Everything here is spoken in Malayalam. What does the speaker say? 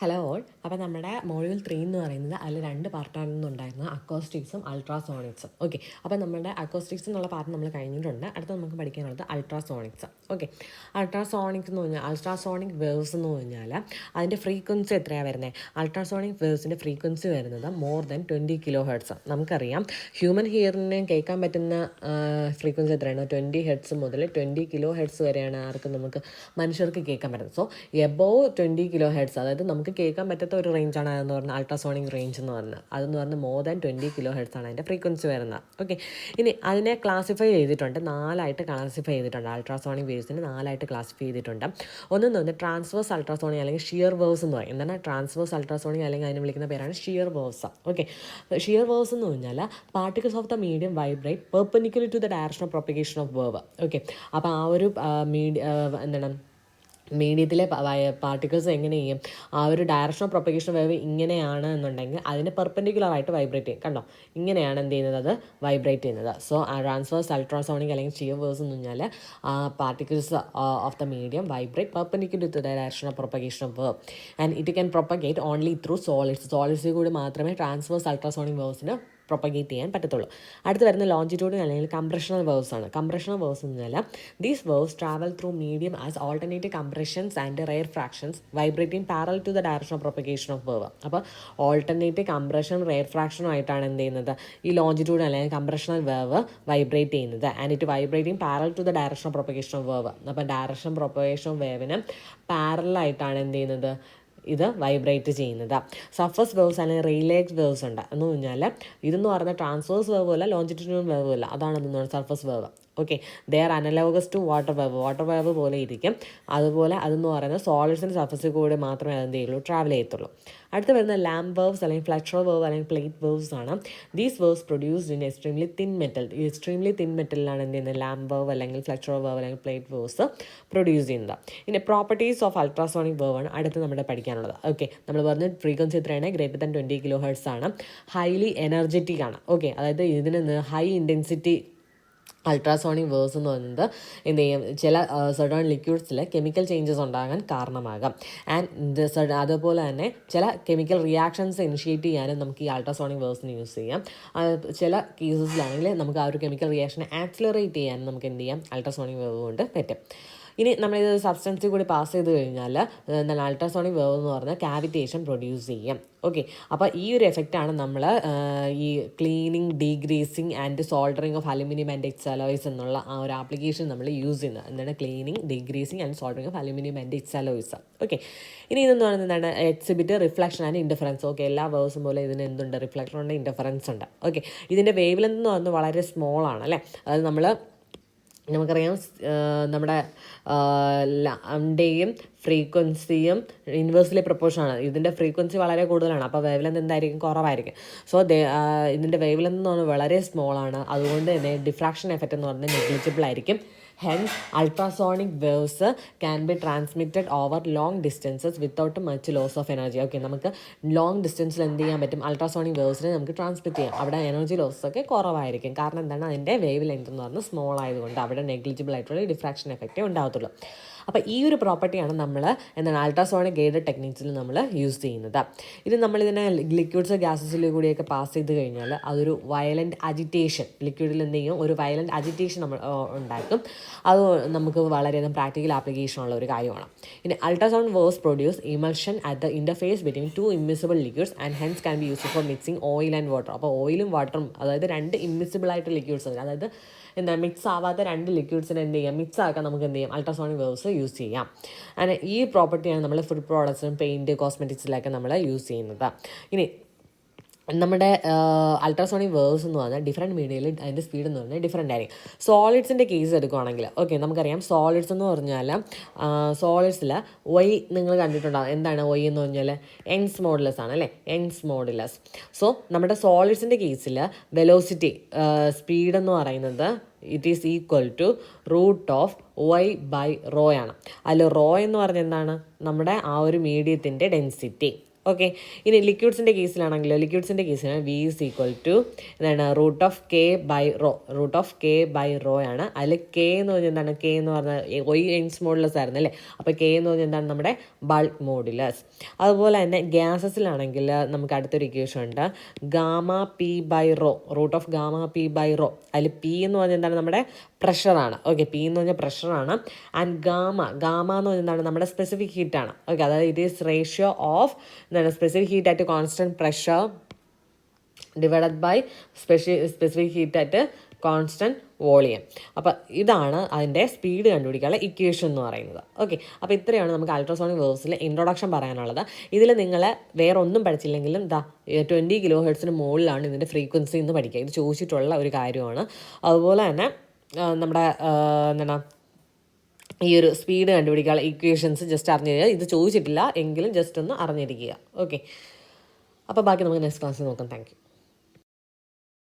Hello all. അപ്പോൾ നമ്മുടെ മോഡ്യൂൾ 3 എന്ന് പറയുന്നത് അതിൽ 2 പാർട്ടാണ് ഉണ്ടായിരുന്നത്, അക്കോസ്റ്റിക്സും അൾട്രാസോണിക്സും. ഓക്കെ, അപ്പോൾ നമ്മുടെ അക്കോസ്റ്റിക്സ് എന്നുള്ള പാർട്ട് നമ്മൾ കഴിഞ്ഞിട്ടുണ്ട്. അടുത്ത നമുക്ക് പഠിക്കാനുള്ളത് അൾട്രാസോണിക്സ്. ഓക്കെ, അൾട്രാസോണിക്സ് എന്ന് പറഞ്ഞാൽ അൾട്രാസോണിക് വേവ്സ് എന്ന് പറഞ്ഞാൽ അതിൻ്റെ ഫ്രീക്വൻസി എത്രയാണ് വരുന്നത്? അൾട്രാസോണിക് വേവ്സിൻ്റെ ഫ്രീക്വൻസി വരുന്നത് മോർ ദാൻ 20 കിലോ ഹെർട്സ്. നമുക്കറിയാം ഹ്യൂമൻ ഹിയറിന് കേൾക്കാൻ പറ്റുന്ന ഫ്രീക്വൻസി എത്രയാണ്? 20 ഹെർട്സ് മുതൽ 20 കിലോ ഹെർട്സ് വരെയാണ് ആർക്ക് നമുക്ക് മനുഷ്യർക്ക് കേൾക്കാൻ പറ്റുന്നത്. സോ എബോവ് 20 കിലോ ഹെർട്സ്, അതായത് നമുക്ക് കേൾക്കാൻ പറ്റാത്ത ഒരു റേഞ്ചാണ് അതെന്ന് പറഞ്ഞാൽ അൾട്രാസോണിക് റേഞ്ച് എന്ന് പറഞ്ഞാൽ. അതെന്ന് പറഞ്ഞാൽ മോർ ദാൻ 20 കിലോ ഹെർട്സ് ആണ് അതിൻ്റെ ഫ്രീക്വൻസി വരുന്നത്. ഓക്കെ, ഇനി അതിനെ ക്ലാസിഫൈ ചെയ്തിട്ടുണ്ട്, 4ആയിട്ട് ക്ലാസിഫൈ ചെയ്തിട്ടുണ്ട്. അൾട്രാസോണിക് വേവ്സിന് 4ആയിട്ട് ക്ലാസിഫൈ ചെയ്തിട്ടുണ്ട്. ഒന്നെന്ന് പറഞ്ഞാൽ ട്രാൻസ്വേഴ്സ് അൾട്രാസോണിക് അല്ലെങ്കിൽ ഷിയർ വേവ്സ് എന്ന് പറയും. എന്താണ് ട്രാൻസ്വേഴ്സ് അൾട്രാസോണിക് അല്ലെങ്കിൽ അതിനെ വിളിക്കുന്ന പേരാണ് shear waves. Okay, shear waves എന്ന് പറഞ്ഞാൽ particles of the medium vibrate perpendicular to the direction of propagation of wave. Okay, അപ്പോൾ ആ ഒരു എന്താണ് മീഡിയത്തിലെ പാർട്ടിക്കിൾസ് എങ്ങനെ ചെയ്യും? ആ ഒരു ഡയറക്ഷൻ ഓഫ് പ്രൊപ്പഗേഷൻ വേവ് ഇങ്ങനെയാണ് എന്നുണ്ടെങ്കിൽ അതിന് പെർപെൻഡിക്കുലറായിട്ട് വൈബ്രേറ്റ് ചെയ്യും. കണ്ടോ, ഇങ്ങനെയാണ് എന്ത് ചെയ്യുന്നത്? അത് വൈബ്രേറ്റ് ചെയ്യുന്നത്. സോ ട്രാൻസ്വേഴ്സ് അൾട്രാസോണിക് അല്ലെങ്കിൽ ഷിയർ വേവ്സ് എന്ന് പറഞ്ഞാൽ particles of the medium vibrate perpendicular to the direction of propagation of wave and it can propagate only through സോളിഡ്സിൽ കൂടി മാത്രമേ ട്രാൻസ്വേഴ്സ് അൾട്രാസോണിക് വേവ്സിന് പ്രൊപ്പഗേറ്റ് ചെയ്യാൻ പറ്റത്തുള്ളൂ. അടുത്ത് വരുന്ന ലോഞ്ചിറ്റ്യൂഡിനൽ അല്ലെങ്കിൽ കംപ്രഷണൽ വേവ്സ് ആണ്. കംപ്രഷണൽ വേവ്സ് എന്ന് പറഞ്ഞാൽ these waves travel through medium as alternative compressions and rarefactions vibrating parallel to the direction of propagation of wave. അപ്പോൾ ഓൾട്ടർനേറ്റീവ് കംപ്രഷൻ റെയർ ഫ്രാക്ഷനും ആയിട്ടാണ് എന്ത് ചെയ്യുന്നത്? ഈ ലോഞ്ചിറ്റ്യൂഡ് അല്ലെങ്കിൽ കംപ്രഷണൽ വേവ് വൈബ്രേറ്റ് ചെയ്യുന്നത്. And it vibrating parallel to the direction of propagation of wave. അപ്പോൾ ഡയറക്ഷൻ പ്രൊപ്പഗേഷൻ വേവിന് പാരലായിട്ടാണ് എന്ത് ചെയ്യുന്നത്? ഇത് വൈബ്രേറ്റ് ചെയ്യുന്നത്. സർഫസ് വേവ്സ് അല്ലെങ്കിൽ റിലേക്സ് വേവ്സ് ഉണ്ട് എന്ന് പറഞ്ഞാൽ ഇതെന്ന് പറഞ്ഞാൽ ട്രാൻസ്വേഴ്സ് വേവും അല്ല, ലോഞ്ചിറ്റ്യൂഡിനൽ വേവും അല്ല, അതാണ് ഇതെന്ന് surface wave. Okay, they are analogous to water wave പോലെ ഇരിക്കും. അതുപോലെ അതെന്ന് പറയുന്നത് സോളിഡ്സിൻ്റെ സർഫസിൽ കൂടെ മാത്രമേ അതെന്ത് ചെയ്യുള്ളൂ? ട്രാവൽ ചെയ്യത്തുള്ളൂ. അടുത്ത് വരുന്ന ലാംബ് വേവ്സ് അല്ലെങ്കിൽ ഫ്ലക്ചറൽ വേവ് അല്ലെങ്കിൽ പ്ലേറ്റ് വേവ്സ് ആണ്. These waves produced in extremely thin metal. ഈ എക്സ്ട്രീംലി തിൻ മെറ്റലിലാണ് എന്ത് ചെയ്യുന്നത്? ലാംബ് വേവ് അല്ലെങ്കിൽ ഫ്ലക്ചറൽ വേവ് അല്ലെങ്കിൽ പ്ലേറ്റ് വേവ്സ് പ്രൊഡ്യൂസ് ചെയ്യുന്നത്. ഇനി പ്രോപ്പർട്ടീസ് ഓഫ് അൾട്രാസോണിക് വേവ് ആണ് അടുത്ത് നമ്മുടെ പഠിക്കാനുള്ളത്. ഓക്കെ, നമ്മൾ പറഞ്ഞ ഫ്രീക്വൻസി എത്രയാണ്? ഗ്രേറ്റർ ദാൻ 20 കിലോ ഹെർട്സ് ആണ്. ഹൈലി എനർജറ്റിക് ആണ്. ഓക്കെ, അതായത് ഇതിന് ഹൈ ഇൻറ്റൻസിറ്റി അൾട്രാസോണിക് വേവ്സ് എന്ന് പറയുന്നത് എന്ത് ചെയ്യും? ചില സർട്ടൺ ലിക്വിഡ്സിൽ കെമിക്കൽ ചേഞ്ചസ് ഉണ്ടാകാൻ കാരണമാകാം. ആൻഡ് അതുപോലെ തന്നെ ചില കെമിക്കൽ റിയാക്ഷൻസ് ഇനിഷ്യേറ്റ് ചെയ്യാനും നമുക്ക് ഈ അൾട്രാസോണിക് വേവ്സിന് യൂസ് ചെയ്യാം. ചില കേസസിലാണെങ്കിൽ നമുക്ക് ആ ഒരു കെമിക്കൽ റിയാക്ഷനെ ആക്സിലറേറ്റ് ചെയ്യാനും നമുക്ക് എന്ത് ചെയ്യാം? അൾട്രാസോണിക് വേവ് കൊണ്ട് പറ്റും. ഇനി നമ്മളിത് സബ്സ്റ്റൻസിൽ കൂടി പാസ് ചെയ്ത് കഴിഞ്ഞാൽ എന്താണ് അൾട്രാസോണിക് വേവ് എന്ന് പറഞ്ഞാൽ കാവിറ്റേഷൻ പ്രൊഡ്യൂസ് ചെയ്യും. ഓക്കെ, അപ്പോൾ ഈ ഒരു എഫക്റ്റാണ് നമ്മൾ ഈ cleaning, degreasing and soldering of aluminium and X alloys എന്നുള്ള ആ ഒരു ആപ്ലിക്കേഷൻ നമ്മൾ യൂസ് ചെയ്യുന്നത്. എന്താണ്? Cleaning, degreasing and soldering of aluminium and X alloys. Okay, ഇനി ഇതെന്ന് പറയുന്നത് എന്താണ്? Exhibit reflection and indifference. Okay, എല്ലാ വേവ്സും പോലെ ഇതിന് എന്തുണ്ട്? റിഫ്ലക്ഷൻ ഉണ്ട്, ഇൻഡിഫറൻസ് ഉണ്ട്. ഓക്കെ, ഇതിൻ്റെ വേവ് ലെന്ത് എന്ന് പറയുന്നത് വളരെ സ്മോൾ ആണ് അല്ലേ? അതായത് നമുക്കറിയാം നമ്മുടെ ലാംഡയും ഫ്രീക്വൻസിയും ഇൻവേഴ്സ്ലി പ്രൊപ്പോർഷനാണ്. ഇതിൻ്റെ ഫ്രീക്വൻസി വളരെ കൂടുതലാണ്, അപ്പോൾ വേവ് ലെന്ത് എന്തായിരിക്കും? കുറവായിരിക്കും. സോ ഇതിൻ്റെ വേവ് ലെന്ത് എന്ന് പറഞ്ഞാൽ വളരെ സ്മോളാണ്. അതുകൊണ്ട് തന്നെ ഡിഫ്രാക്ഷൻ എഫക്റ്റ് എന്ന് പറഞ്ഞാൽ നെഗ്ലിജിബിൾ ആയിരിക്കും. Hence, ultrasonic waves can be transmitted over long distances without much loss of energy. Okay, നമുക്ക് ലോങ് ഡിസ്റ്റൻസിൽ എന്ത് ചെയ്യാൻ പറ്റും? അൾട്രാസോണിക് വേവ്സിനെ നമുക്ക് ട്രാൻസ്മിറ്റ് ചെയ്യാം. അവിടെ എനർജി ലോസ് ഒക്കെ കുറവായിരിക്കും. കാരണം എന്താണ്? അതിൻ്റെ വേവ് ലെങ്ത് എന്ന് പറഞ്ഞാൽ സ്മോൾ ആയതുകൊണ്ട് അവിടെ നെഗ്ലിജിബിൾ ആയിട്ടുള്ള ഡിഫ്രാക്ഷൻ എഫക്റ്റേ ഉണ്ടാകത്തുള്ളൂ. അപ്പോൾ ഈ ഒരു പ്രോപ്പർട്ടിയാണ് നമ്മൾ അൾട്രാസോണിക് ഗൈഡഡ് ടെക്നിക്സിൽ നമ്മൾ യൂസ് ചെയ്യുന്നത്. ഇത് നമ്മളിതിനെ ലിക്വിഡ്സ് ഗ്യാസസിൽ കൂടിയൊക്കെ പാസ് ചെയ്ത് കഴിഞ്ഞാൽ അതൊരു വയലൻറ്റ് അജിറ്റേഷൻ, ലിക്വിഡിൽ എന്ത് ചെയ്യും? ഒരു വയലൻറ്റ് അജിറ്റേഷൻ നമ്മൾ ഉണ്ടാക്കും. അത് നമുക്ക് വളരെയധികം പ്രാക്ടിക്കൽ ആപ്ലിക്കേഷൻ ഉള്ള ഒരു കാര്യമാണ്. ഇനി ultrasound waves produce emulsion at the interface between 2 immiscible liquids and hence can be used for mixing oil and water. അപ്പോൾ ഓയിലും വാട്ടറും, അതായത് 2 ഇമ്മിസിബിൾ ആയിട്ട് ലിക്വിഡ്സ് ഉണ്ട്, അതായത് മിക്സ് ആവാത്ത 2 ലിക്വിഡ്സിനെ എന്ത് ചെയ്യാം? മിക്സ് ആക്കാൻ നമുക്ക് എന്ത് ചെയ്യാം? അൾട്രാസോണിക് വേവ്സ് യൂസ് ചെയ്യാം. ആൻഡ് ഈ പ്രോപ്പർട്ടിയാണ് നമ്മൾ ഫുഡ് പ്രോഡക്ട്സിലും പെയിൻറ്റ്, കോസ്മെറ്റിക്സിലൊക്കെ നമ്മൾ യൂസ് ചെയ്യുന്നത്. ഇനി നമ്മുടെ അൾട്രാസോണിക് വേവ്സ് എന്ന് പറഞ്ഞാൽ ഡിഫറെൻറ്റ് മീഡിയയിൽ അതിൻ്റെ സ്പീഡ് എന്ന് പറഞ്ഞാൽ ഡിഫറെൻ്റ് ആയിരിക്കും. സോളിഡ്സിൻ്റെ കേസ് എടുക്കുകയാണെങ്കിൽ ഓക്കെ, നമുക്കറിയാം സോളിഡ്സ് എന്ന് പറഞ്ഞാൽ സോളിഡ്സിൽ വൈ നിങ്ങൾ കണ്ടിട്ടുണ്ടാകും. എന്താണ് വൈ എന്ന് പറഞ്ഞാൽ? യങ്സ് മോഡുലസ് ആണ് അല്ലേ? Young's modulus. സോ നമ്മുടെ സോളിഡ്സിൻ്റെ കേസിൽ വെലോസിറ്റി, സ്പീഡ് എന്ന് പറയുന്നത് it is equal to √Y/ρ ആണ്. അതിൽ റോ എന്ന് പറഞ്ഞാൽ എന്താണ്? നമ്മുടെ ആ ഒരു മീഡിയത്തിൻ്റെ ഡെൻസിറ്റി. ഓക്കെ. ഇനി ലിക്വിഡ്സിൻ്റെ കേസിലാണെങ്കിലോ ലിക്വിഡ്സിൻ്റെ കേസിലാണ് വി ഈസ് ഈക്വൽ ടു എന്താണ് root of K by rho ആണ്. അതിൽ കെ എന്ന് പറഞ്ഞാൽ എന്താണ്, കെ എന്ന് പറഞ്ഞാൽ യങ്സ് മോഡുലസ് ആയിരുന്നു അല്ലേ. അപ്പോൾ കെ എന്ന് പറഞ്ഞാൽ എന്താണ് നമ്മുടെ ബൾക്ക് മോഡുലസ്. അതുപോലെ തന്നെ ഗ്യാസസിലാണെങ്കിൽ നമുക്ക് അടുത്തൊരു ഇക്വേഷൻ ഉണ്ട്, gamma P by rho, root of gamma P by rho. അതിൽ പി എന്ന് പറഞ്ഞാൽ എന്താണ് നമ്മുടെ പ്രഷറാണ്. ഓക്കെ, പി എന്ന് പറഞ്ഞാൽ പ്രഷറാണ്. ആൻഡ് ഗാമ എന്ന് പറഞ്ഞാൽ എന്താണ് നമ്മുടെ സ്പെസിഫിക് ഹീറ്റാണ്. ഓക്കെ, അതായത് ഇറ്റ് ഈസ് റേഷ്യോ ഓഫ് എന്താണ് specific heat at constant pressure divided by specific heat at constant volume. അപ്പോൾ ഇതാണ് അതിൻ്റെ സ്പീഡ് കണ്ടുപിടിക്കാനുള്ള ഇക്വേഷൻ എന്ന് പറയുന്നത്. ഓക്കെ, അപ്പോൾ ഇത്രയാണ് നമുക്ക് അൾട്രാസോണിക് വേവ്സിൽ ഇൻട്രൊഡക്ഷൻ പറയാനുള്ളത്. ഇതിൽ നിങ്ങൾ വേറെ ഒന്നും പഠിച്ചില്ലെങ്കിലും 20 kHz മുകളിലാണ് ഇതിൻ്റെ ഫ്രീക്വൻസി എന്ന് പഠിക്കുക. ഇത് ചോദിച്ചിട്ടുള്ള ഒരു കാര്യമാണ്. അതുപോലെ തന്നെ നമ്മുടെ എന്താണ് ഈ ഒരു സ്പീഡ് കണ്ടുപിടിക്കാനുള്ള ഇക്വേഷൻസ് ജസ്റ്റ് അറിഞ്ഞിരിക്കുക. ഇത് ചോദിച്ചിട്ടില്ല എങ്കിലും ജസ്റ്റ് ഒന്ന് അറിഞ്ഞിരിക്കുക. ഓക്കെ, അപ്പോൾ ബാക്കി നമുക്ക് നെക്സ്റ്റ് ക്ലാസ്സിൽ നോക്കാം. Thank you.